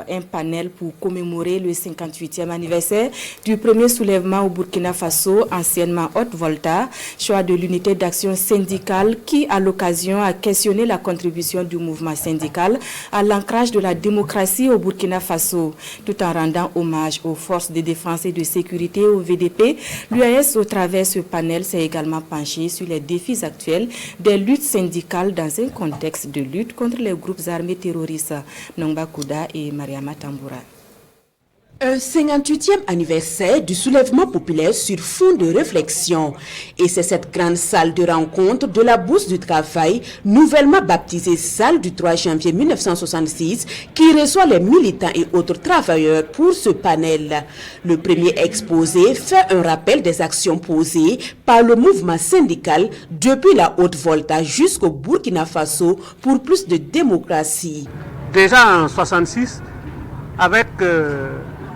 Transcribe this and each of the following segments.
Un panel pour commémorer le 58e anniversaire du premier soulèvement au Burkina Faso, anciennement Haute-Volta, choix de l'unité d'action syndicale qui, à l'occasion, a questionné la contribution du mouvement syndical à l'ancrage de la démocratie au Burkina Faso. Tout en rendant hommage aux forces de défense et de sécurité au VDP, l'UAS, au travers ce panel, s'est également penché sur les défis actuels des luttes syndicales dans un contexte de lutte contre les groupes armés terroristes. Nongba Kouda et Mariama Tamboura. Un 58e anniversaire du soulèvement populaire sur fond de réflexion. Et c'est cette grande salle de rencontre de la Bourse du Travail, nouvellement baptisée salle du 3 janvier 1966, qui reçoit les militants et autres travailleurs pour ce panel. Le premier exposé fait un rappel des actions posées par le mouvement syndical depuis la Haute-Volta jusqu'au Burkina Faso pour plus de démocratie. Déjà en 1966, avec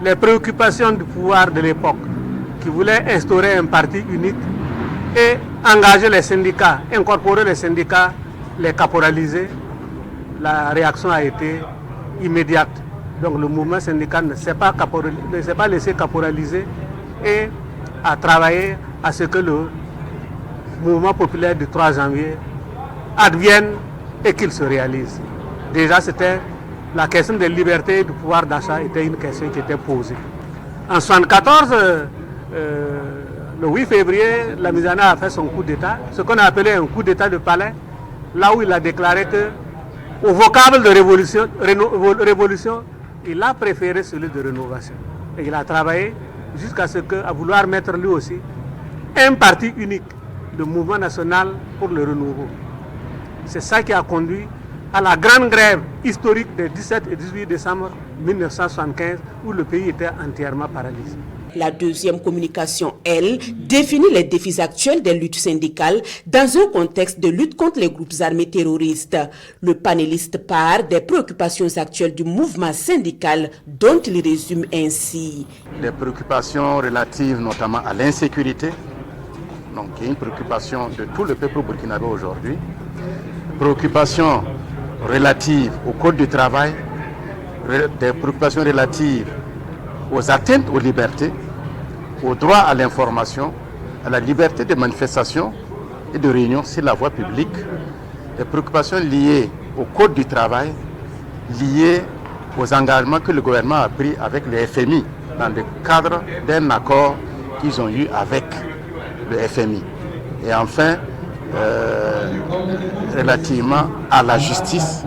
les préoccupations du pouvoir de l'époque, qui voulait instaurer un parti unique et engager les syndicats, incorporer les syndicats, les caporaliser, la réaction a été immédiate. Donc le mouvement syndical ne s'est pas laissé caporaliser et a travaillé à ce que le mouvement populaire du 3 janvier advienne et qu'il se réalise. Déjà, c'était la question de liberté et du pouvoir d'achat était une question qui était posée. En 1974, le 8 février, Lamizana a fait son coup d'État, ce qu'on a appelé un coup d'État de palais, là où il a déclaré que, au vocable de révolution, il a préféré celui de rénovation. Et il a travaillé jusqu'à ce qu'à vouloir mettre lui aussi un parti unique, le mouvement national pour le renouveau. C'est ça qui a conduit à la grande grève historique des 17 et 18 décembre 1975 où le pays était entièrement paralysé. La deuxième communication, elle, définit les défis actuels des luttes syndicales dans un contexte de lutte contre les groupes armés terroristes. Le panéliste part des préoccupations actuelles du mouvement syndical dont il résume ainsi. Les préoccupations relatives notamment à l'insécurité, donc qui est une préoccupation de tout le peuple burkinabé aujourd'hui. Préoccupations relatives au code du travail, des préoccupations relatives aux atteintes aux libertés, au droit à l'information, à la liberté de manifestation et de réunion sur la voie publique, des préoccupations liées au code du travail, liées aux engagements que le gouvernement a pris avec le FMI dans le cadre d'un accord qu'ils ont eu avec le FMI. Et enfin, relativement à la justice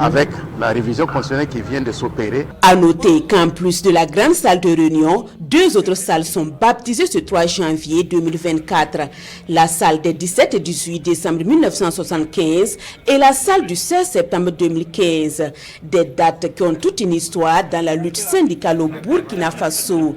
avec la révision constitutionnelle qui vient de s'opérer. À noter qu'en plus de la grande salle de réunion, deux autres salles sont baptisées ce 3 janvier 2024. La salle des 17 et 18 décembre 1975 et la salle du 16 septembre 2015. Des dates qui ont toute une histoire dans la lutte syndicale au Burkina Faso.